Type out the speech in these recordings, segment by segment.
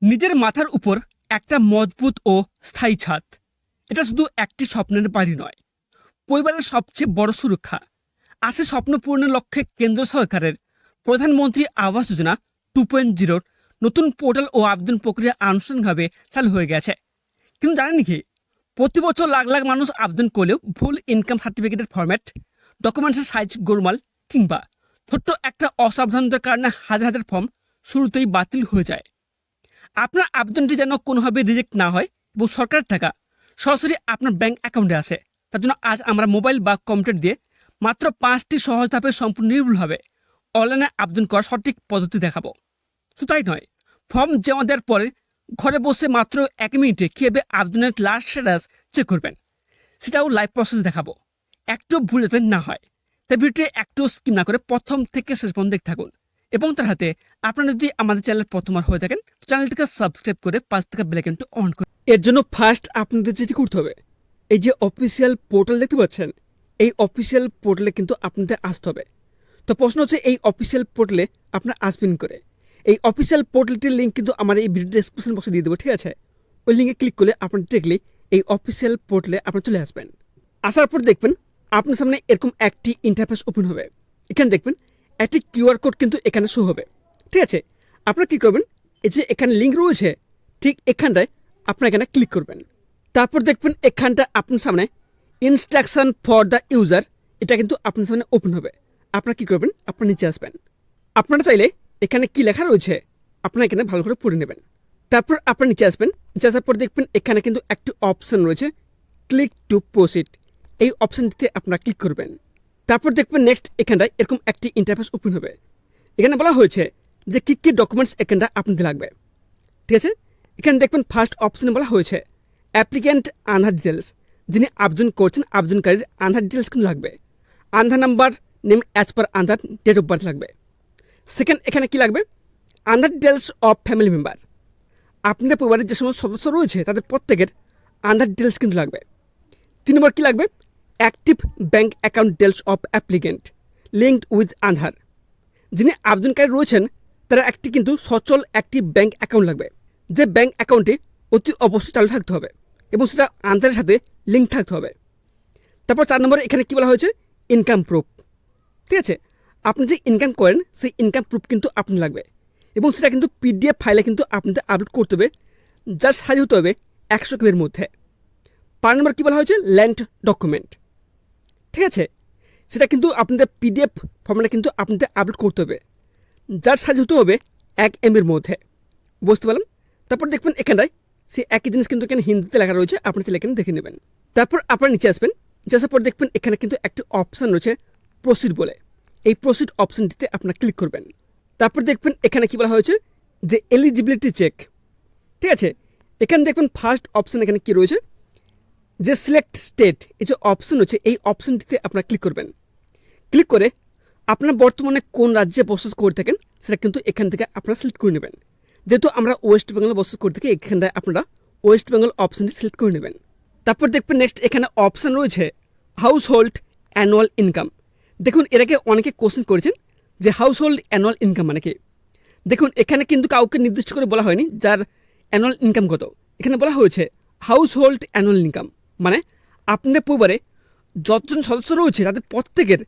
নিজের মাথার উপর একটা মজবুত ও স্থায়ী ছাদ, এটা শুধু একটি স্বপ্নের বাড়ি নয়, পরিবারের সবচেয়ে বড় সুরক্ষা। আছে স্বপ্ন পূরণের লক্ষ্যে কেন্দ্র সরকারের প্রধানমন্ত্রী আবাস যোজনা 2.0 নতুন পোর্টাল ও আবেদন প্রক্রিয়া আনুষ্ঠানিকভাবে চালু হয়ে গেছে। কিন্তু জানেন কি, প্রতি বছর লাখ লাখ মানুষ আবেদন করলেও ভুল ইনকাম সার্টিফিকেটের ফরম্যাট, ডকুমেন্টসের সাইজ গোলমাল কিংবা ছোট্ট একটা অসাবধানতার কারণে হাজার হাজার ফর্ম শুরুতেই বাতিল হয়ে যায়। আপনার আবেদনটি যেন কোনোভাবে রিজেক্ট না হয় এবং সরকারের টাকা সরাসরি আপনার ব্যাংক অ্যাকাউন্টে আসে, তার জন্য আজ আমরা মোবাইল বা কম্পিউটার দিয়ে মাত্র 5টি সহজ ধাপে সম্পূর্ণ নির্ভুলভাবে অনলাইনে আবেদন করার সঠিক পদ্ধতি দেখাবো। শুধু তাই নয়, ফর্ম জমা দেওয়ার পরে ঘরে বসে মাত্র 1 মিনিটে কীভাবে আবেদনের লাস্ট স্ট্যাটাস চেক করবেন সেটাও লাইভ প্রসেস দেখাবো, একটু ভুল যাতে না হয়। তাই ভিডিওটি একটু স্কিপ না করে প্রথম থেকে শেষ পর্যন্ত দেখতে থাকুন। এবং তার হাতে আপনারা যদি আমাদের চ্যানেল প্রথমবার হয়ে থাকেন, চ্যানেলটিকে সাবস্ক্রাইব করে পাশ থেকে বেল আইকনটি অন করুন। এর জন্য ফার্স্ট আপনাদের যেটি করতে হবে, এই যে অফিসিয়াল পোর্টাল দেখতে পাচ্ছেন, এই অফিসিয়াল পোর্টালে কিন্তু আপনাদের আসতে হবে। তো প্রশ্ন হচ্ছে, এই অফিসিয়াল পোর্টালে আপনারা আসবেন করে। এই অফিসিয়াল পোর্টালটির লিঙ্ক কিন্তু আমার এই ভিডিও ডেসক্রিপশন বক্সে দিয়ে দেবো, ঠিক আছে? ওই লিঙ্কে ক্লিক করলে আপনার ডিরেক্টলি এই অফিসিয়াল পোর্টালে আপনারা চলে আসবেন। আসার পর দেখবেন আপনার সামনে এরকম একটি ইন্টারফেস ওপেন হবে। এখানে দেখবেন একটি কিউআর কোড কিন্তু এখানে শো হবে, ঠিক আছে? আপনারা কী করবেন, এই যে এখানে লিঙ্ক রয়েছে ঠিক এখানটায় আপনারা এখানে ক্লিক করবেন। তারপর দেখবেন এখানটা আপনার সামনে ইনস্ট্রাকশন ফর দ্য ইউজার, এটা কিন্তু আপনার সামনে ওপেন হবে। আপনারা কী করবেন, আপনারা নিচে আসবেন। আপনারা চাইলে এখানে কি লেখা রয়েছে আপনারা এখানে ভালো করে পড়ে নেবেন। তারপর আপনারা নিচে আসবেন। নিচে আসার পর দেখবেন এখানে কিন্তু একটি অপশন রয়েছে, ক্লিক টু প্রসিড। এই অপশানটিতে আপনারা ক্লিক করবেন। তারপর দেখবেন নেক্সট এখানটায় এরকম একটি ইন্টারফেস ওপেন হবে। এখানে বলা হয়েছে যে কী কী ডকুমেন্টস এখানটা আপনাদের লাগবে, ঠিক আছে? এখানে দেখবেন ফার্স্ট অপশানে বলা হয়েছে অ্যাপ্লিক্যান্ট আধার ডিটেলস, যিনি আবেদন করছেন আবেদনকারীর আধার ডিটেলস কিন্তু লাগবে। Aadhaar number, name as per Aadhaar, date of birth লাগবে। সেকেন্ড এখানে কি লাগবে, Aadhaar details of family member, আপনাদের পরিবারের যে সমস্ত সদস্য রয়েছে তাদের প্রত্যেকের আধার ডিটেলস কিন্তু লাগবে। 3 নম্বর কী লাগবে, active bank account details of applicant linked with Aadhaar, যিনি আবেদনকারী রয়েছেন তারা একটি কিন্তু সচল একটি ব্যাঙ্ক অ্যাকাউন্ট লাগবে, যে ব্যাঙ্ক অ্যাকাউন্টে অতি অবশ্যই চালু থাকতে হবে এবং সেটা আধারের সাথে লিঙ্ক থাকতে হবে। তারপর 4 নম্বরে এখানে কী বলা হয়েছে, ইনকাম প্রুফ, ঠিক আছে? আপনি যে ইনকাম করেন সেই ইনকাম প্রুফ কিন্তু আপনার লাগবে এবং সেটা কিন্তু পিডিএফ ফাইলে কিন্তু আপনাদের আপলোড করতে হবে, যার সাইজ হতে হবে 100 কেবির মধ্যে। 5 নম্বর কী বলা হয়েছে, ল্যান্ড ডকুমেন্ট, ঠিক আছে? সেটা কিন্তু আপনাদের পিডিএফ ফর্মেটে কিন্তু আপনাদের আপলোড করতে হবে, যার সাইজ হতে হবে 1 MBর মধ্যে। বুঝতে পারলাম? তারপর দেখবেন এখানটায় সেই একই জিনিস কিন্তু এখানে হিন্দিতে লেখা রয়েছে, আপনি চাইলে এখানে দেখে নেবেন। তারপর আপনারা নিচে আসবেন। নিচে আসার পর দেখবেন এখানে কিন্তু একটি অপশান রয়েছে প্রসিড বলে, এই প্রসিড অপশানটিতে আপনারা ক্লিক করবেন। তারপর দেখবেন এখানে কী বলা হয়েছে যে এলিজিবিলিটি চেক, ঠিক আছে? এখানে দেখবেন ফার্স্ট অপশান এখানে কী রয়েছে, যে সিলেক্ট স্টেট, এই যে অপশান রয়েছে এই অপশানটিতে আপনারা ক্লিক করবেন। ক্লিক করে আপনারা বর্তমানে কোন রাজ্যে বসবাস করে থাকেন সেটা কিন্তু এখান থেকে আপনারা সিলেক্ট করে নেবেন। যেহেতু আমরা ওয়েস্ট বেঙ্গলে বসবাস করে থাকি, এখানটায় আপনারা ওয়েস্ট বেঙ্গল অপশানটি সিলেক্ট করে নেবেন। তারপর দেখবেন নেক্সট এখানে অপশান রয়েছে হাউস হোল্ড অ্যানুয়াল ইনকাম। দেখুন এর আগে অনেকে কোশ্চেন করেছেন যে হাউস হোল্ড অ্যানুয়াল ইনকাম মানে কি। দেখুন এখানে কিন্তু কাউকে নির্দিষ্ট করে বলা হয়নি যার অ্যানুয়াল ইনকাম কত। এখানে বলা হয়েছে হাউস হোল্ড অ্যানুয়াল ইনকাম, মানে আপনাদের পরিবারে যতজন সদস্য রয়েছে তাদের প্রত্যেকের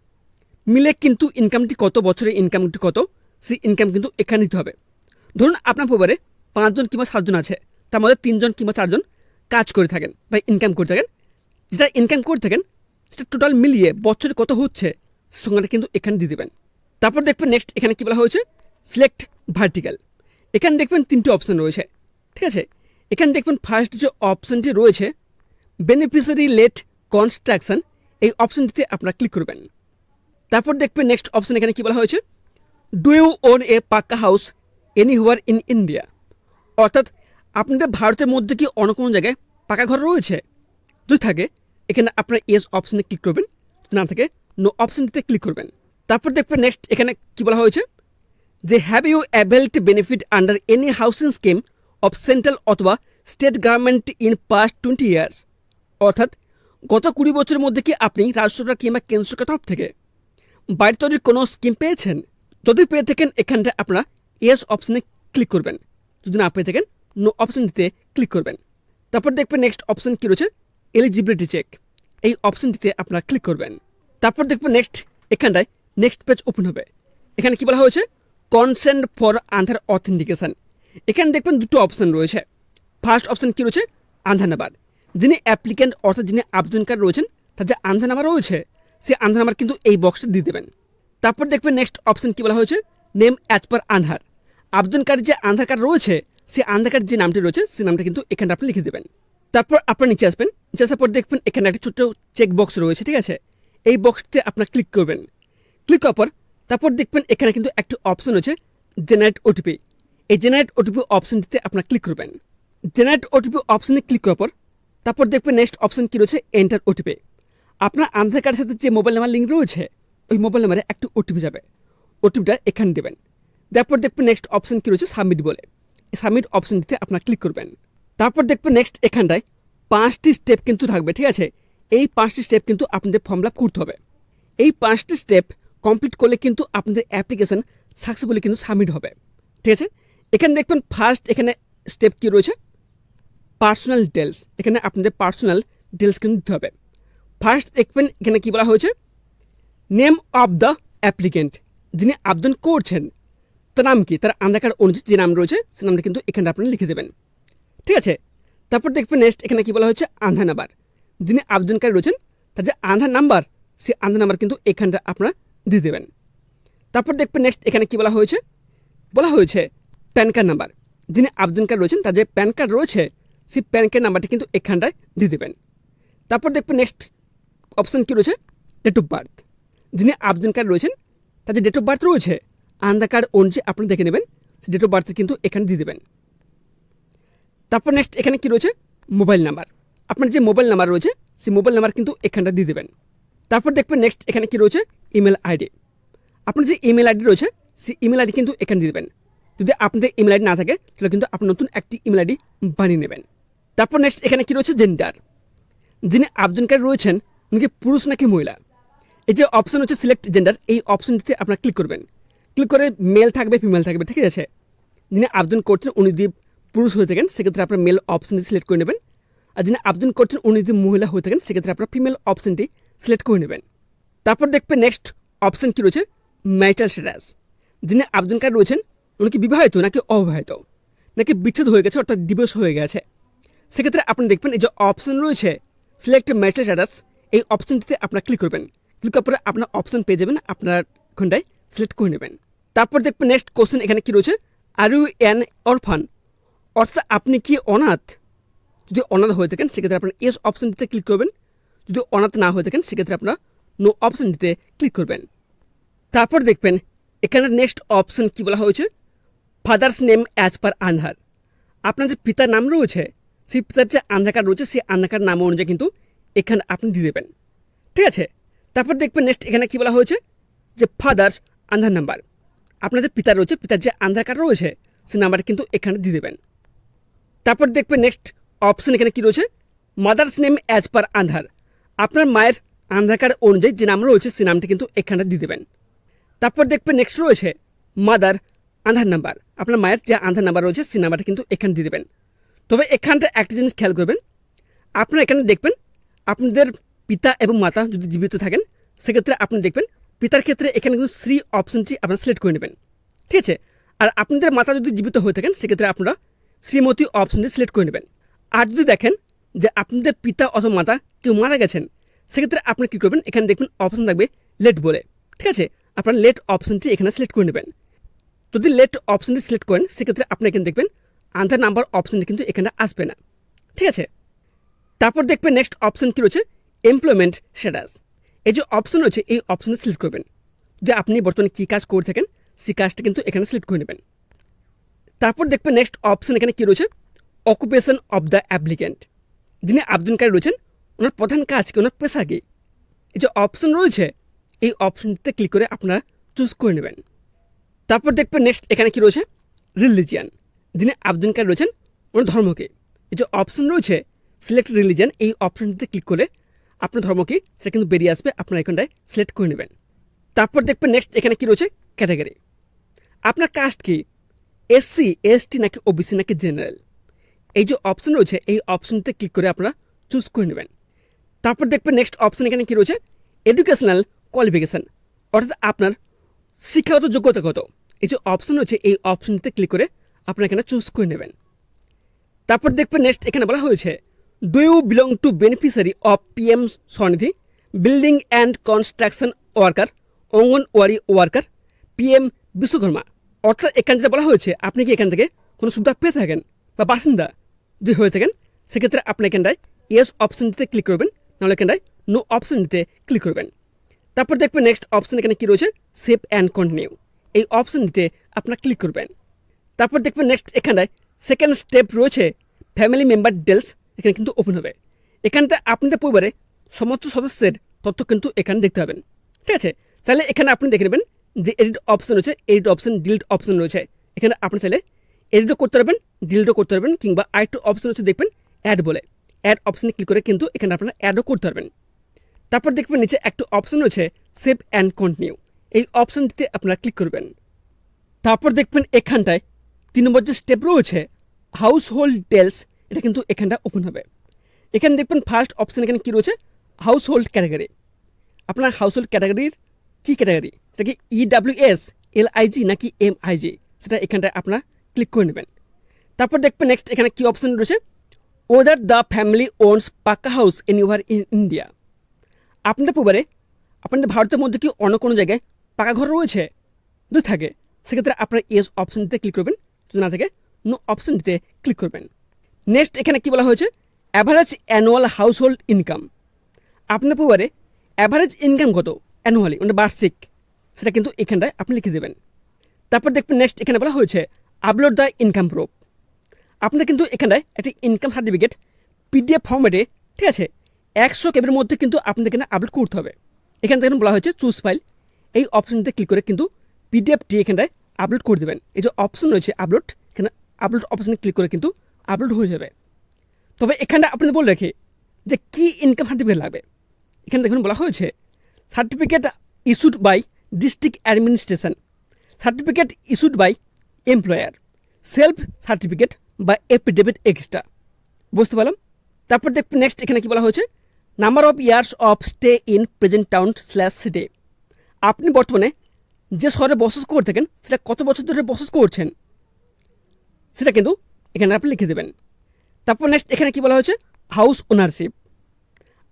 মিলে কিন্তু ইনকামটি কত, বছরের ইনকামটি কত, সেই ইনকাম কিন্তু এখানে দিতে হবে। ধরুন আপনার পরিবারে 5 জন কিংবা 7 জন আছে, তার মধ্যে 3 জন কিংবা 4 জন কাজ করে থাকেন বা ইনকাম করে থাকেন। যেটা ইনকাম করে থাকেন সেটা টোটাল মিলিয়ে বছরে কত হচ্ছে সংখ্যাটা কিন্তু এখানে দিয়ে দেবেন। তারপর দেখবেন নেক্সট এখানে কী বলা হয়েছে, সিলেক্ট ভার্টিক্যাল। এখানে দেখবেন 3টি অপশান রয়েছে, ঠিক আছে? এখানে দেখবেন ফার্স্ট যে অপশানটি রয়েছে বেনিফিশিয়ারি লেট কনস্ট্রাকশন, এই অপশানটিতে আপনারা ক্লিক করবেন। তারপর দেখবেন নেক্সট অপশান এখানে কী বলা হয়েছে, ডু ইউ ওন এ পাক্কা হাউস এনিহুয়ার ইন ইন্ডিয়া, অর্থাৎ আপনাদের ভারতের মধ্যে কি অন্য কোনো জায়গায় পাকা ঘর রয়েছে? যদি থাকে এখানে আপনারা ইয়েস অপশানে ক্লিক করবেন, না থাকে নো অপশানটিতে ক্লিক করবেন। তারপর দেখবেন নেক্সট এখানে কী বলা হয়েছে যে have you availed benefit under any housing scheme of central অথবা state government in past 20 years, অর্থাৎ গত 20 বছরের মধ্যে কি আপনি রাজ্য সরকার কিংবা কেন্দ্র সরকার তরফ থেকে বাড়ি তৈরির কোনো স্কিম পেয়েছেন? যদি পেয়ে থাকেন এখানটা আপনারা ইয়েস অপশানে ক্লিক করবেন, যদি না পেয়ে থাকেন নো অপশনটিতে ক্লিক করবেন। তারপর দেখবেন নেক্সট অপশন কী রয়েছে, এলিজিবিলিটি চেক, এই অপশনটিতে আপনারা ক্লিক করবেন। তারপর দেখবেন নেক্সট এখানটায় নেক্সট পেজ ওপেন হবে। এখানে কি বলা হয়েছে, কনসেন্ট ফর আধার অথেন্টিকেশন। এখানে দেখবেন দুটো অপশন রয়েছে। ফার্স্ট অপশন কী রয়েছে, আধার নাম্বার। যিনি অ্যাপ্লিক্যান্ট অর্থাৎ যিনি আবেদনকারী রয়েছেন তার যে আধার নাম্বার রয়েছে সেই আধার নাম্বার কিন্তু এই বক্সে দিয়ে দেবেন। তারপর দেখবেন নেক্সট অপশন কী বলা হয়েছে, নেম অ্যাজ পার আধার। আবেদনকারীর যে আধার কার্ড রয়েছে সেই আধার কার্ড যে নামটি রয়েছে সেই নামটা কিন্তু এখানে আপনি লিখে দেবেন। তারপর আপনার নিচে আসবেন, নিচে আসার পর দেখবেন এখানে একটা ছোট্ট চেক বক্স রয়েছে, ঠিক আছে। এই বক্সটিতে আপনার ক্লিক করবেন। ক্লিক করার পর তারপর দেখবেন এখানে কিন্তু একটি অপশন রয়েছে জেনারেট ওটিপি। এই জেনারেট ওটিপি অপশনটিতে আপনার ক্লিক করবেন। জেনারেট ওটিপি অপশনে ক্লিক করার পর তারপর দেখবেন নেক্সট অপশন কী রয়েছে, এন্টার ওটিপি। আপনার আধার কার্ডের সাথে যে মোবাইল নাম্বার লিঙ্ক রয়েছে ওই মোবাইল নাম্বারে একটি ওটিপি যাবে, ওটিপিটা এখানে দেবেন। তারপর দেখবেন নেক্সট অপশন কী রয়েছে, সাবমিট বলে। এই সাবমিট অপশনটিতে আপনার ক্লিক করবেন। তারপর দেখবেন নেক্সট এখানটায় 5টি স্টেপ কিন্তু থাকবে, ঠিক আছে। এই 5টি স্টেপ কিন্তু আপনাদের ফর্ম ফিল আপ করতে হবে। এই 5টি স্টেপ কমপ্লিট করলে কিন্তু আপনাদের অ্যাপ্লিকেশন সাকসেসফুলি কিন্তু সাবমিট হবে, ঠিক আছে। এখানে দেখবেন ফার্স্ট এখানে স্টেপ কী রয়েছে, পার্সোনাল ডিটেলস। এখানে আপনাদের পার্সোনাল ডিটেলস কিন্তু দিতে হবে। ফার্স্ট দেখবেন এখানে কী বলা হয়েছে, নেম অফ দ্য অ্যাপ্লিকেন্ট। যিনি আবেদন করছেন তার নাম কি, তার আধার কার্ড অনুযায়ী যে নাম রয়েছে সে নামটা কিন্তু এখানে আপনি লিখে দেবেন, ঠিক আছে। তারপর দেখবেন নেক্সট এখানে কী বলা হয়েছে, আধার নাম্বার। যিনি আবেদনকারী রয়েছেন তার যে আধার নাম্বার সেই আধার নাম্বার কিন্তু এখানটা আপনারা দিয়ে দেবেন। তারপর দেখবেন নেক্সট এখানে কী বলা হয়েছে প্যান কার্ড নাম্বার। যিনি আবেদনকারী রয়েছেন তার যে প্যান কার্ড রয়েছে সেই প্যান কার্ড নাম্বারটি কিন্তু এখানটায় দিয়ে দেবেন। তারপর দেখবেন নেক্সট অপশান কী রয়েছে, ডেট অফ বার্থ। যিনি আবেদনকারী রয়েছেন তার যে ডেট অফ বার্থ রয়েছে আধার কার্ড অনুযায়ী আপনি দেখে নেবেন, সেই ডেট অফ বার্থ কিন্তু এখানে দিয়ে দেবেন। তারপর নেক্সট এখানে কী রয়েছে, মোবাইল নাম্বার। আপনার যে মোবাইল নাম্বার রয়েছে সেই মোবাইল নাম্বার কিন্তু এখানটা দিয়ে দেবেন। তারপর দেখবেন নেক্সট এখানে কী রয়েছে, ইমেল আইডি। আপনার যে ইমেল আইডি রয়েছে সেই ইমেল আইডি কিন্তু এখানে দিয়ে দেবেন। যদি আপনাদের ইমেল আইডি না থাকে তাহলে কিন্তু আপনি নতুন একটি ইমেল আইডি বানিয়ে নেবেন। তারপর নেক্সট এখানে কী রয়েছে, জেন্ডার। যিনি আবেদনকারী রয়েছেন উনি কি পুরুষ নাকি মহিলা, এই যে অপশন হচ্ছে সিলেক্ট জেন্ডার, এই অপশনটিতে আপনার ক্লিক করবেন। ক্লিক করে মেল থাকবে ফিমেল থাকবে, ঠিক আছে। যিনি আবেদন করছেন উনি যদি পুরুষ হয়ে থাকেন সেক্ষেত্রে আপনার মেল অপশনটি সিলেক্ট করে নেবেন, আর যিনি আবেদন করছেন উনি যদি মহিলা হয়ে থাকেন সেক্ষেত্রে আপনার ফিমেল অপশনটি সিলেক্ট করে নেবেন। তারপর দেখবেন নেক্সট অপশন কী রয়েছে, ম্যারিটাল স্ট্যাটাস। যিনি আবেদনকারী রয়েছেন উনি কি বিবাহিত নাকি অবিবাহিত, নাকি বিচ্ছেদ হয়ে গেছে অর্থাৎ ডিভোর্স হয়ে গেছে, সেক্ষেত্রে আপনি দেখবেন এই যে অপশন রয়েছে সিলেক্ট ম্যারিটাল স্ট্যাটাস, এই অপশনটিতে আপনার ক্লিক করবেন। ক্লিক করার পরে আপনার অপশন পেয়ে যাবেন, আপনার ঘন্টায় সিলেক্ট করে নেবেন। তারপর দেখবেন নেক্সট কোশ্চেন এখানে কী রয়েছে, আর ইউ অ্যান অরফান, অর্থাৎ আপনি কি অনাথ। যদি অনাথ হয়ে থাকেন সেক্ষেত্রে আপনার ইয়েস অপশনটিতে ক্লিক করবেন, যদি অনাথ না হয়ে থাকেন সেক্ষেত্রে আপনার নো অপশনটিতে ক্লিক করবেন। তারপর দেখবেন এখানে নেক্সট অপশন কী বলা হয়েছে, ফাদার্স নেম অ্যাজ পার আধার। আপনার যে পিতার নাম রয়েছে সেই পিতার যে আধার কার্ড রয়েছে সেই আধার কার্ড নাম অনুযায়ী কিন্তু এখানে আপনি দিয়ে দেবেন, ঠিক আছে। তারপর দেখবেন নেক্সট এখানে কী বলা হয়েছে, যে ফাদার্স আধার নাম্বার। আপনার যে পিতা রয়েছে পিতার যে আধার কার্ড রয়েছে সেই নাম্বারটা কিন্তু এখানে দিয়ে দেবেন। তারপর দেখবেন নেক্সট অপশন এখানে কী রয়েছে, মাদার্স নেম অ্যাজ পার আধার। আপনার মায়ের আধার কার্ড অনুযায়ী যে নাম রয়েছে সেই নামটা কিন্তু এখানে দিয়ে দেবেন। তারপর দেখবেন নেক্সট রয়েছে মাদার আধার নাম্বার। আপনার মায়ের যে আধার নাম্বার রয়েছে সেই নাম্বারটা কিন্তু এখানে দিয়ে দেবেন। তবে এখানটা একটা জিনিস খেয়াল করবেন, আপনারা এখানে দেখবেন আপনাদের পিতা এবং মাতা যদি জীবিত থাকেন সেক্ষেত্রে আপনি দেখবেন পিতার ক্ষেত্রে এখানে কিন্তু শ্রী অপশনটি আপনারা সিলেক্ট করে নেবেন, ঠিক আছে। আর আপনাদের মাতা যদি জীবিত হয়ে থাকেন সেক্ষেত্রে আপনারা শ্রীমতী অপশনটি সিলেক্ট করে নেবেন। আর যদি দেখেন যে আপনাদের পিতা অথবা মাতা কেউ মারা গেছেন সেক্ষেত্রে আপনি কী করবেন, এখানে দেখবেন অপশন থাকবে লেট বলে, ঠিক আছে। আপনার লেট অপশনটি এখানে সিলেক্ট করে নেবেন। যদি লেট অপশনটি সিলেক্ট করেন সেক্ষেত্রে আপনি এখানে দেখবেন আধার নাম্বার অপশনটি কিন্তু এখানে আসবে না, ঠিক আছে। তারপর দেখবেন নেক্সট অপশন কী রয়েছে, এমপ্লয়মেন্ট স্ট্যাটাস। এই যে অপশন রয়েছে এই অপশনটি সিলেক্ট করবেন। যদি আপনি বর্তমানে কী কাজ করে থাকেন সেই কাজটা কিন্তু এখানে সিলেক্ট করে নেবেন। তারপর দেখবেন নেক্সট অপশন এখানে কী রয়েছে, অকুপেশন অফ দ্য অ্যাপ্লিক্যান্ট। যিনি আবেদনকারী রয়েছেন ওনার প্রধান কাজ কি, ওনার পেশা কী, এই যে অপশন রয়েছে এই অপশনটিতে ক্লিক করে আপনারা চুজ করে নেবেন। তারপর দেখবেন নেক্সট এখানে কী রয়েছে, রিলিজিয়ান। যিনি আবেদনকারী রয়েছেন ওনার ধর্মকে, এই যে অপশন রয়েছে সিলেক্ট রিলিজিয়ান, এই অপশনটিতে ক্লিক করে আপনার ধর্ম কি সেটা কিন্তু বেরিয়ে আসবে, আপনার এখানটায় সিলেক্ট করে নেবেন। তারপর দেখবেন নেক্সট এখানে কী রয়েছে, ক্যাটাগরি। আপনার কাস্ট কি, এসসি এসটি নাকি ওবিসি নাকি জেনারেল, এই যে অপশন রয়েছে এই অপশনতে ক্লিক করে আপনারা চুজ করে নেবেন। তারপর দেখবেন নেক্সট অপশন এখানে কি রয়েছে, এডুকেশনাল কোয়ালিফিকেশান, অর্থাৎ আপনার শিক্ষাগত যোগ্যতা কত। এই যে অপশন রয়েছে এই অপশনতে ক্লিক করে আপনারা এখানে চুজ করে নেবেন। তারপর দেখবেন নেক্সট এখানে বলা হয়েছে, do you belong to beneficiary of PM Svanidhi, building and construction worker, anganwadi worker, PM Vishwakarma. অর্থাৎ এখানে যেটা বলা হয়েছে, আপনি কি এখান থেকে কোনো সুবিধা পেয়ে থাকেন বা বাসিন্দা যদি হয়ে থাকেন, সেক্ষেত্রে আপনি এখানটায় ইয়েস অপশনটিতে ক্লিক করবেন, নাহলে এখানটায় নো অপশনটিতে ক্লিক করবেন। তারপর দেখবেন নেক্সট অপশন এখানে কি রয়েছে, সেভ অ্যান্ড কন্টিনিউ, এই অপশনটিতে আপনারা ক্লিক করবেন। তারপর দেখবেন নেক্সট এখানটায় সেকেন্ড স্টেপ রয়েছে ফ্যামিলি মেম্বার ডিটেলস, এখানে কিন্তু ওপেন হবে। এখানটা আপনাদের পরিবারে সমস্ত সদস্যের তথ্য কিন্তু এখানে দেখতে পাবেন। ঠিক আছে, তাহলে এখানে আপনি দেখে নেবেন যে এডিট অপশন রয়েছে, এডিট অপশন, ডিলিট অপশন রয়েছে। এখানে আপনি চাইলে এডিটও করতে পারবেন, ডিলিটও করতে পারবেন, কিংবা আরেকটু অপশন রয়েছে দেখবেন অ্যাড বলে, অ্যাড অপশনে ক্লিক করে কিন্তু এখানে আপনারা অ্যাডও করতে পারবেন। তারপর দেখবেন নিচে একটা অপশন রয়েছে সেভ অ্যান্ড কন্টিনিউ, এই অপশনটিতে আপনারা ক্লিক করবেন। তারপর দেখবেন এখানটায় 3 নম্বর যে স্টেপ রয়েছে হাউস হোল্ড ডিটেলস, এটা কিন্তু এখানটা ওপেন হবে। এখানে দেখবেন ফার্স্ট অপশন এখানে কী রয়েছে, হাউস হোল্ড ক্যাটাগরি। আপনার হাউস হোল্ড ক্যাটাগরির কী ক্যাটাগরি, সেটা কি EWS, LIG নাকি MIG, সেটা এখানটায় আপনারা ক্লিক করে নেবেন। তারপর দেখবেন নেক্সট এখানে কী অপশন রয়েছে, ওদার দ্য ফ্যামিলি ওনস পাক্কা হাউস এনিওয়ার ইন ইন্ডিয়া। আপনাদের পরিবারে, আপনাদের ভারতের মধ্যে কি অন্য কোনো জায়গায় পাকা ঘর রয়েছে, যদি থাকে সেক্ষেত্রে আপনারা ইয়েস অপশনটিতে ক্লিক করবেন, যদি না থাকে নো অপশনটিতে ক্লিক করবেন। নেক্সট এখানে কি বলা হয়েছে, average annual house hold income. আপনার পরিবারে অ্যাভারেজ ইনকাম কত অ্যানুয়ালি, মানে বার্ষিক, সেটা কিন্তু এখানটায় আপনি লিখে দেবেন। তারপর দেখবেন নেক্সট এখানে বলা হয়েছে আপলোড দ্য ইনকাম প্রুফ। আপনাদের কিন্তু এখানটায় একটি ইনকাম সার্টিফিকেট PDF ফর্মেটে, ঠিক আছে, 100 KB মধ্যে কিন্তু আপনাদের এখানে আপলোড করতে হবে। এখান থেকে বলা হয়েছে চুজ ফাইল, এই অপশনটিতে ক্লিক করে কিন্তু PDFটি এখানটায় আপলোড করে দেবেন। এই যে অপশন রয়েছে আপলোড, এখানে আপলোড অপশনে ক্লিক করে কিন্তু আপলোড হয়ে যাবে। তবে এখানটা আপনি বলে রাখি যে কী ইনকাম সার্টিফিকেট লাগবে। এখানে দেখুন বলা হয়েছে certificate issued by district administration, certificate issued by employer, self certificate বা এফিডেভিট এক্সট্রা। বুঝতে পারলাম। তারপর দেখুন নেক্সট এখানে কি বলা হয়েছে, number of years of stay in present town / city. আপনি বর্তমানে যে শহরে বসবাস করে থাকেন সেটা কত বছর ধরে বসবাস করছেন, সেটা কিন্তু এখানে আপনি লিখে দেবেন। তারপর নেক্সট এখানে কি বলা হয়েছে, হাউস ওনারশিপ।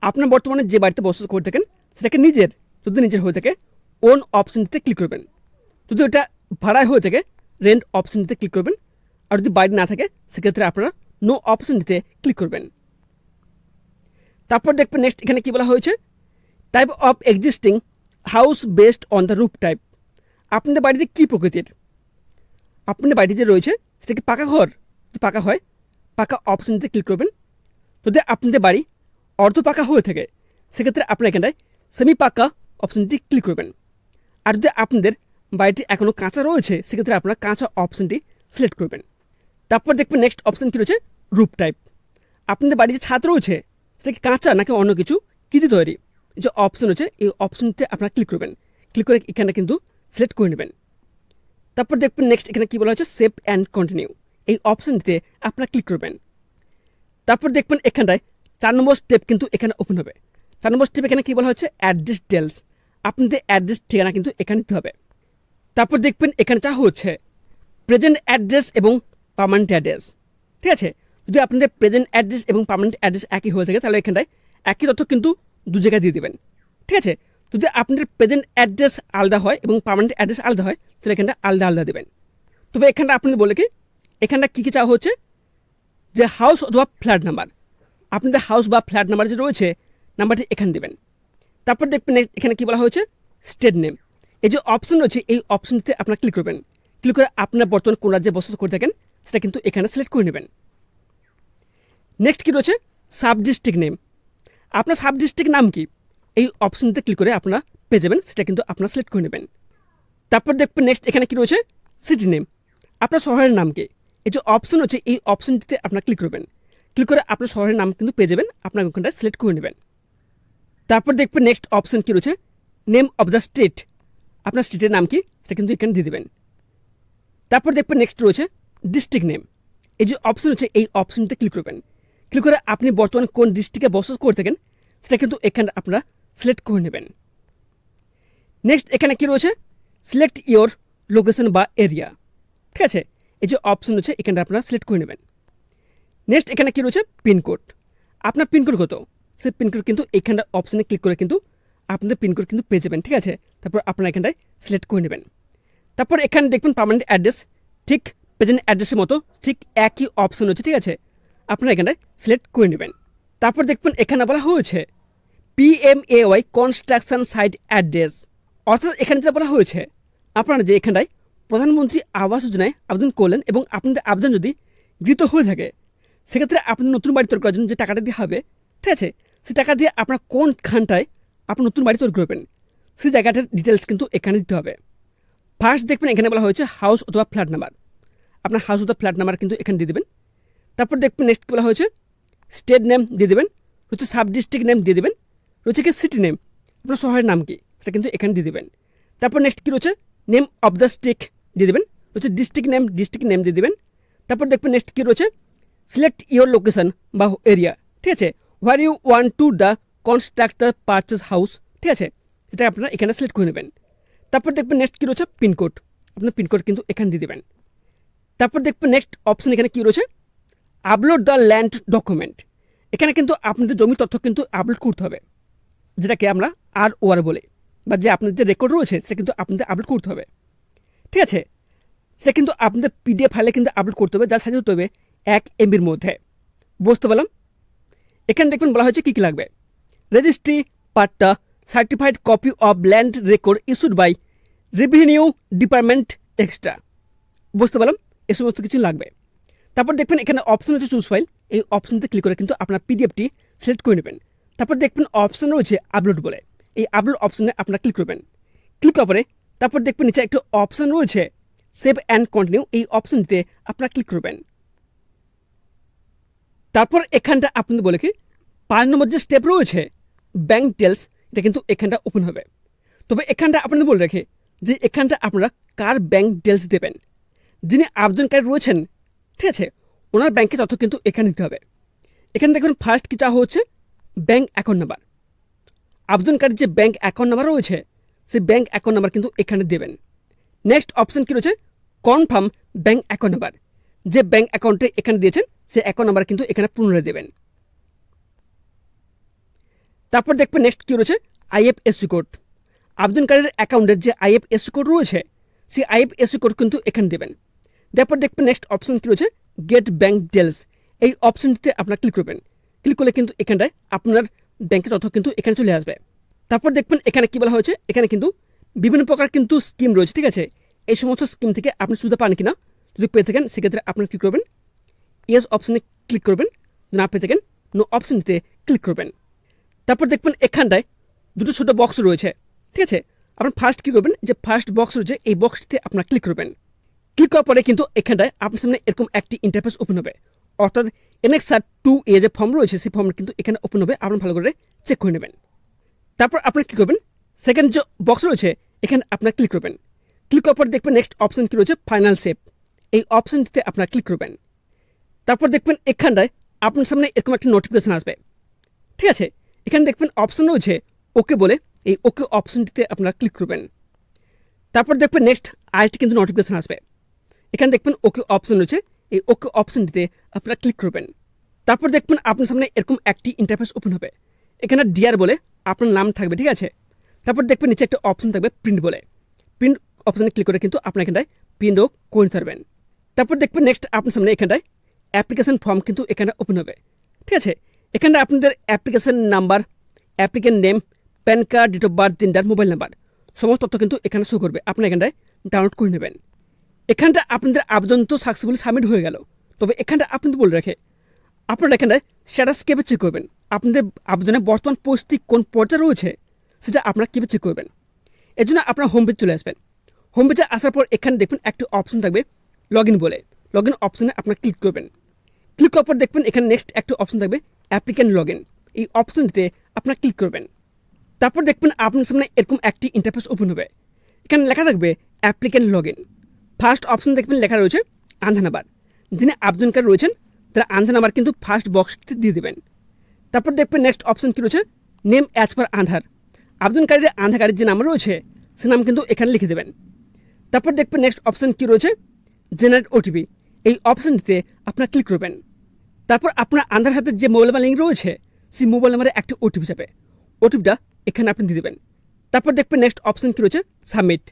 আপনার বর্তমানে যে বাড়িতে বসবাস করে থাকেন সেটাকে নিজের, যদি নিজের হয়ে থাকে ওন অপশনটিতে ক্লিক করবেন, যদি ওটা ভাড়ায় হয়ে থাকে রেন্ট অপশনটিতে ক্লিক করবেন, আর যদি বাড়ি না থাকে সেক্ষেত্রে আপনারা নো অপশনটিতে ক্লিক করবেন। তারপর দেখবেন নেক্সট এখানে কি বলা হয়েছে, type of existing house based on the roof type. আপনাদের বাড়িতে কী প্রকৃতির, আপনাদের বাড়িতে যে রয়েছে সেটা কি পাকা ঘর, যদি পাকা হয় পাকা অপশনটিতে ক্লিক করবেন। যদি আপনাদের বাড়ি অর্ধ পাকা হয়ে থাকে সেক্ষেত্রে আপনারা এখানটায় সেমি পাকা অপশনটি ক্লিক করবেন। আর যদি আপনাদের বাড়িটি এখনও কাঁচা রয়েছে সেক্ষেত্রে আপনারা কাঁচা অপশনটি সিলেক্ট করবেন। তারপর দেখবেন নেক্সট অপশন কী রয়েছে, রুফ টাইপ। আপনাদের বাড়ির যে ছাদ রয়েছে সেটা কি কাঁচা নাকি অন্য কিছু কী দিয়ে তৈরি, এই যে অপশন রয়েছে এই অপশনটিতে আপনারা ক্লিক করবেন। ক্লিক করে এখানে কিন্তু সিলেক্ট করে নেবেন। তারপর দেখবেন নেক্সট এখানে কী বলা হচ্ছে, সেভ অ্যান্ড কন্টিনিউ, এই অপশনটিতে আপনারা ক্লিক করবেন। তারপর দেখবেন এখানটায় 4 নম্বর স্টেপ কিন্তু এখানে ওপেন হবে। 4 নম্বর স্টেপ এখানে কী বলা হচ্ছে, অ্যাড্রেস ডিটেলস। আপনাদের অ্যাড্রেস ঠিকানা কিন্তু এখানে দিতে হবে। তারপর দেখবেন এখানে চা হচ্ছে প্রেজেন্ট অ্যাড্রেস এবং পার্মানেন্ট অ্যাড্রেস। ঠিক আছে, যদি আপনাদের প্রেজেন্ট অ্যাড্রেস এবং পার্মানেন্ট অ্যাড্রেস একই হয়ে থাকে তাহলে এখানটায় একই তথ্য কিন্তু 2 জায়গায় দিয়ে দেবেন। ঠিক আছে, যদি আপনাদের প্রেজেন্ট অ্যাড্রেস আলাদা হয় এবং পার্মানেন্ট অ্যাড্রেস আলাদা হয় তাহলে এখানটা আলাদা আলাদা দেবেন। তবে এখানটা আপনাদের বলে কি, এখানটা কী কী চাওয়া হচ্ছে, যে হাউস অথবা ফ্ল্যাট নাম্বার, আপনাদের হাউস বা ফ্ল্যাট নাম্বার যে রয়েছে নাম্বারটি এখানে দেবেন। তারপর দেখবেন এখানে কী বলা হয়েছে, স্টেট নেম। এই যে অপশন রয়েছে এই অপশনটিতে আপনারা ক্লিক করবেন। ক্লিক করে আপনার বর্তমানে কোন রাজ্যে বসবাস করে থাকেন সেটা কিন্তু এখানে সিলেক্ট করে নেবেন। নেক্সট কী রয়েছে, সাব ডিস্ট্রিক্ট নেম। আপনার সাব ডিস্ট্রিক্ট নাম কি, এই অপশনটিতে ক্লিক করে আপনারা পেয়ে যাবেন, সেটা কিন্তু আপনারা সিলেক্ট করে নেবেন। তারপর দেখবেন নেক্সট এখানে কী রয়েছে, সিটি নেম। আপনার শহরের নাম কি, এই যে অপশন হচ্ছে এই অপশনটিতে আপনারা ক্লিক করবেন। ক্লিক করে আপনার শহরের নাম কিন্তু পেয়ে যাবেন, আপনার ওখানটায় সিলেক্ট করে নেবেন। তারপর দেখবেন নেক্সট অপশন কী রয়েছে, নেম অফ দ্য স্টেট। আপনার স্টেটের নাম কি সেটা কিন্তু এখানে দিয়ে দেবেন। তারপর দেখবেন নেক্সট রয়েছে ডিস্ট্রিক্ট নেম। এই যে অপশন হচ্ছে এই অপশনটিতে ক্লিক করবেন। ক্লিক করে আপনি বর্তমানে কোন ডিস্ট্রিক্টে বসবাস করে থাকেন সেটা কিন্তু এখানে আপনারা সিলেক্ট করে নেবেন। নেক্সট এখানে কি রয়েছে, সিলেক্ট ইওর লোকেশন বা এরিয়া। ঠিক আছে, এই যে অপশন হচ্ছে এখানে আপনারা সিলেক্ট করে নেবেন। নেক্সট এখানে কি রয়েছে, পিনকোড। আপনার পিনকোড কত, সেই পিনকোড কিন্তু এখানটা অপশনে ক্লিক করে কিন্তু আপনাদের পিনকোড কিন্তু পেয়ে যাবেন। ঠিক আছে, তারপর আপনারা এখানটায় সিলেক্ট করে নেবেন। তারপর এখানে দেখবেন পার্মানেন্ট অ্যাড্রেস, ঠিক প্রেজেন্ট অ্যাড্রেসের মতো ঠিক একই অপশন হচ্ছে। ঠিক আছে, আপনারা এখানটায় সিলেক্ট করে নেবেন। তারপর দেখবেন এখানে বলা হয়েছে PMAY কনস্ট্রাকশন সাইট অ্যাড্রেস, অর্থাৎ এখানে যেটা বলা হয়েছে আপনারা যে এখানটায় প্রধানমন্ত্রী আবাস যোজনায় আবেদন করলেন এবং আপনাদের আবেদন যদি গৃহীত হয়ে থাকে, সেক্ষেত্রে আপনাদের নতুন বাড়ি তৈরি করার জন্য যে টাকাটা দিয়ে হবে, ঠিক আছে, সেই টাকা দিয়ে আপনার কোনখানটায় আপনার নতুন বাড়ি তৈরি করবেন সেই জায়গাটার ডিটেলস কিন্তু এখানে দিতে হবে। ফার্স্ট দেখবেন এখানে বলা হয়েছে হাউস অথবা ফ্ল্যাট নাম্বার, আপনার হাউস অথবা ফ্ল্যাট নাম্বার কিন্তু এখানে দিয়ে দেবেন। তারপর দেখবেন নেক্সট বলা হয়েছে স্টেট নেম দিয়ে দেবেন, হচ্ছে সাব ডিস্ট্রিক্ট নেম দিয়ে দেবেন, রয়েছে কি সিটি নেম, আপনার শহরের নাম কি সেটা কিন্তু এখানে দিয়ে দেবেন। তারপর নেক্সট কী রয়েছে, নেম অফ দ্য স্ট্রিক্ট দিয়ে দেবেন, রয়েছে ডিস্ট্রিক্ট নেম দিয়ে দেবেন। তারপর দেখবেন নেক্সট কী রয়েছে, সিলেক্ট ইওর লোকেশন বা এরিয়া। ঠিক আছে, where you want to the constructor purchase house. ঠিক আছে, সেটা আপনারা এখানে সিলেক্ট করে নেবেন। তারপর দেখবেন নেক্সট কী রয়েছে, পিনকোড, আপনার পিনকোড কিন্তু এখানে দিয়ে দেবেন। তারপর দেখবেন নেক্সট অপশন এখানে কী রয়েছে, আপলোড দ্য ল্যান্ড ডকুমেন্ট। এখানে কিন্তু আপনাদের জমির তথ্য কিন্তু আপলোড করতে হবে, যেটাকে আমরা ROR বলে, বা যে আপনাদের যে রেকর্ড রয়েছে সে কিন্তু আপনাদের আপলোড করতে হবে। ঠিক আছে, সে কিন্তু আপনাদের PDF ফাইলে কিন্তু আপলোড করতে হবে, যা সাইজ হতে হবে 1 MBর মধ্যে। বুঝতে পারলাম। এখানে দেখবেন বলা হয়েছে কী কী লাগবে, registry patta, certified copy of land record issued by revenue department extra. বুঝতে পারলাম, এ সমস্ত কিছু লাগবে। তারপর দেখবেন এখানে অপশন হচ্ছে চুজ ফাইল, এই অপশনতে ক্লিক করে কিন্তু আপনার PDFটি সিলেক্ট করে নেবেন। তারপর দেখবেন অপশন রয়েছে আপলোড বলে, এই আপলোড অপশনে আপনারা ক্লিক করবেন। ক্লিক করার পরে তারপর দেখবেন নিচে একটা অপশন রয়েছে সেভ অ্যান্ড কন্টিনিউ, এই অপশনটিতে আপনারা ক্লিক করবেন। তারপর এখানটা আপনাদের বলে কি 5 নম্বর যে স্টেপ রয়েছে ব্যাঙ্ক ডিটেলস, এটা কিন্তু এখানটা ওপেন হবে। তবে এখানটা আপনাদের বলে রাখে যে এখানটা আপনারা কার ব্যাঙ্ক ডিটেলস দেবেন, যিনি আবেদনকারী রয়েছেন, ঠিক আছে, ওনার ব্যাংকের তথ্য কিন্তু এখানে দিতে হবে। এখানে দেখুন ফার্স্ট কি চাওয়া হচ্ছে, ব্যাঙ্ক অ্যাকাউন্ট নাম্বার। আবেদনকারীর যে ব্যাঙ্ক অ্যাকাউন্ট নাম্বার রয়েছে সেই ব্যাঙ্ক অ্যাকাউন্ট নাম্বার কিন্তু এখানে দেবেন। নেক্সট অপশন কি রয়েছে, কনফার্ম ব্যাঙ্ক অ্যাকাউন্ট নাম্বার, যে ব্যাঙ্ক অ্যাকাউন্টে এখানে দিয়েছেন সেই অ্যাকাউন্ট নাম্বার কিন্তু এখানে পুনরায় দেবেন। তারপর দেখবেন নেক্সট কি রয়েছে, IFSC কোড। আবেদনকারীর অ্যাকাউন্টের যে IFSC কোড রয়েছে সেই IFSC কোড কিন্তু এখানে দেবেন। তারপর দেখবেন নেক্সট অপশন কি রয়েছে, গেট ব্যাঙ্ক ডিটেলস, এই অপশনটিতে আপনারা ক্লিক করবেন। ক্লিক করলে কিন্তু এখানটায় আপনার ব্যাংকের তথ্য কিন্তু এখানে চলে আসবে। তারপর দেখবেন এখানে কী বলা হয়েছে, এখানে কিন্তু বিভিন্ন প্রকার কিন্তু স্কিম রয়েছে। ঠিক আছে, এই সমস্ত স্কিম থেকে আপনি সুবিধা পান কিনা, যদি পেয়ে থাকেন সেক্ষেত্রে আপনারা কী করবেন, ইয়েস অপশনে ক্লিক করবেন, না পেয়ে থাকেন নো অপশনটিতে ক্লিক করবেন। তারপর দেখবেন এখানটায় দুটো ছোটো বক্স রয়েছে। ঠিক আছে, আপনার ফার্স্ট কী করবেন, যে ফার্স্ট বক্স রয়েছে এই বক্সটিতে আপনারা ক্লিক করবেন। ক্লিক করার পরে কিন্তু এখানটায় আপনার সামনে এরকম একটি ইন্টারফেস ওপেন হবে, অর্থাৎ NXR 2A যে ফর্ম রয়েছে সেই ফর্ম কিন্তু এখানে ওপেন হবে, আপনি ভালো করে চেক করে নেবেন। তারপর আপনি কী করবেন, সেকেন্ড যে বক্স রয়েছে এখানে আপনার ক্লিক করবেন। ক্লিক করার পর দেখবেন নেক্সট অপশন কী রয়েছে, ফাইনাল সেভ, এই অপশনটিতে আপনারা ক্লিক করবেন। তারপর দেখবেন এখানটায় আপনার সামনে এরকম একটা নোটিফিকেশান আসবে। ঠিক আছে, এখানে দেখবেন অপশন রয়েছে ওকে বলে, এই ওকে অপশনটিতে আপনারা ক্লিক করবেন। তারপর দেখবেন নেক্সট আরেকটি কিন্তু নোটিফিকেশান আসবে, এখানে দেখবেন ওকে অপশন রয়েছে, এই ওকে অপশনটিতে আপনারা ক্লিক করবেন। তারপর দেখবেন আপনার সামনে এরকম একটি ইন্টারফেস ওপেন হবে, এখানে ডিয়ার বলে আপনার নাম থাকবে। ঠিক আছে, তারপর দেখবেন নিচে একটা অপশন থাকবে প্রিন্ট বলে, প্রিন্ট অপশানে ক্লিক করে কিন্তু আপনার এখানটায় প্রিন্টও করে নিতে পারবেন। তারপর দেখবেন নেক্সট আপনার সামনে এখানটায় অ্যাপ্লিকেশন ফর্ম কিন্তু এখানে ওপেন হবে। ঠিক আছে, এখানে আপনাদের application number, applicant name, PAN card, date of birth, gender, mobile number সমস্ত তথ্য কিন্তু এখানে শো করবে, আপনি এখানটায় ডাউনলোড করে নেবেন। এখানটা আপনাদের আবেদন তো সাকসেসফুলি সাবমিট হয়ে গেল, তবে এখানটা আপনাদের বলে রাখে আপনারা এখানটায় স্ট্যাটাস কীভাবে চেক করবেন, আপনাদের আবেদনের বর্তমান পরিস্থিতি কোন পর্যায়ে রয়েছে সেটা আপনারা কীভাবে চেক করবেন। এর জন্য আপনারা হোম পেজ চলে আসবেন। হোম পেজে আসার পর এখানে দেখবেন একটি অপশন থাকবে লগ ইন বলে, লগ ইন অপশনে আপনারা ক্লিক করবেন। ক্লিক করার পর দেখবেন এখানে নেক্সট একটা অপশন থাকবে অ্যাপ্লিক্যান্ট লগ ইন, এই অপশনটিতে আপনারা ক্লিক করবেন। তারপর দেখবেন আপনার সামনে এরকম একটি ইন্টারফেস ওপেন হবে, এখানে লেখা থাকবে applicant log in. First option দেখবেন লেখা রয়েছে আধার নাম্বার, যিনি আবেদনকারী রয়েছেন তারা আধার নাম্বার কিন্তু ফার্স্ট বক্সটি দিয়ে দেবেন। তারপর দেখবেন নেক্সট অপশন কী রয়েছে, নেম অ্যাজ পার আধার। আবেদনকারীর আধার কার্ডের যে নাম্বার রয়েছে সে নাম কিন্তু এখানে লিখে দেবেন। তারপর দেখবেন নেক্সট অপশন কী রয়েছে, জেনারেট ওটিপি। এই অপশনটিতে আপনারা ক্লিক করবেন। তারপর আপনার আধার হাতের যে মোবাইল নাম্বার লিঙ্ক রয়েছে সেই মোবাইল নাম্বারে একটি ওটিপি যাবে, ওটিপিটা এখানে আপনি দিয়ে দেবেন। তারপর দেখবেন নেক্সট অপশন কী রয়েছে, সাবমিট।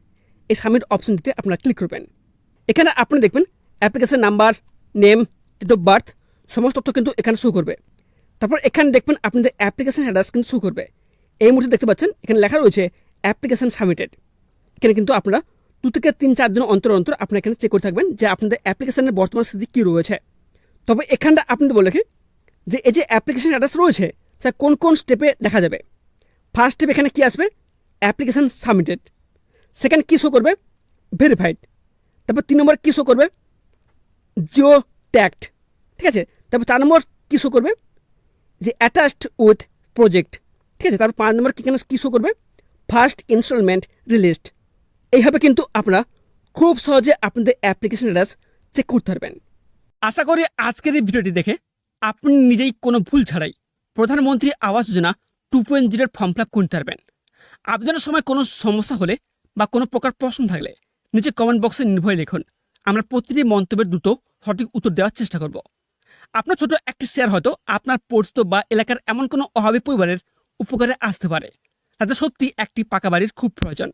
এই সাবমিট অপশনটিতে আপনারা ক্লিক করবেন। এখানে আপনি দেখবেন application number, name, date of birth সমস্ত তথ্য কিন্তু এখানে শো করবে। তারপর এখানে দেখবেন আপনাদের অ্যাপ্লিকেশন অ্যাড্রেস কিন্তু শো করবে। এই মুহূর্তে দেখতে পাচ্ছেন এখানে লেখা রয়েছে অ্যাপ্লিকেশন সাবমিটেড। এখানে কিন্তু আপনারা 2 থেকে 3-4 দিন অন্তর অন্তর আপনারা এখানে চেক করে থাকবেন যে আপনাদের অ্যাপ্লিকেশনের বর্তমান স্থিতি কী রয়েছে। তবে এখানটা আপনাদের বলে রাখি যে এই যে অ্যাপ্লিকেশন অ্যাড্রেস রয়েছে সেটা কোন কোন স্টেপে দেখা যাবে। ফার্স্ট স্টেপ এখানে কী আসবে, অ্যাপ্লিকেশন সাবমিটেড। সেকেন্ড কী শো করবে, ভেরিফাইড। তারপর 3 নম্বর কী শো করবে, জিও ট্যাগড। ঠিক আছে। তারপর 4 নম্বর কী শো করবে, যে অ্যাটাচড উইথ প্রজেক্ট। ঠিক আছে। তারপর 5 নম্বর কী শো করবে, ফার্স্ট ইনস্টলমেন্ট রিলিজড। এইভাবে কিন্তু আপনারা খুব সহজে আপনাদের অ্যাপ্লিকেশন অ্যাড্রেস চেক করতে পারবেন। আশা করি আজকের এই ভিডিওটি দেখে আপনি নিজেই কোনো ভুল ছাড়াই প্রধানমন্ত্রী Awas Yojana 2.0 form fill up করতে পারবেন। আবেদনের সময় কোনো সমস্যা হলে বা কোনো প্রকার প্রশ্ন থাকলে নিচে কমেন্ট বক্সে নির্ভয়ে লিখুন। আমরা প্রতিটি মন্তব্যের দ্রুত সঠিক উত্তর দেওয়ার চেষ্টা করব। আপনার ছোট একটি শেয়ার হয়তো আপনার পরিচিত বা এলাকার এমন কোনো অভাবী পরিবারের উপকারে আসতে পারে, তাদের সত্যি একটি পাকা বাড়ির খুব প্রয়োজন।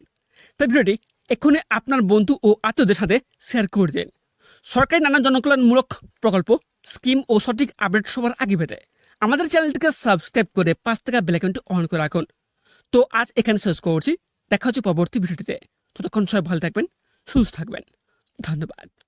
তাই ভিডিওটি এক্ষুনি আপনার বন্ধু ও আত্মীয়দের সাথে শেয়ার করে দিন। সরকারি নানা জনকল্যাণমূলক প্রকল্প, স্কিম ও সঠিক আপডেট সবার আগে পেতে আমাদের চ্যানেলটিকে সাবস্ক্রাইব করে 5 টাকা বেল আইকনটি অন করে রাখুন। তো আজ এখানে শেষ করছি, দেখা হচ্ছে পরবর্তী ভিডিওটিতে। ততক্ষণ সবাই ভালো থাকবেন, সুস্থ থাকবেন। ধন্যবাদ।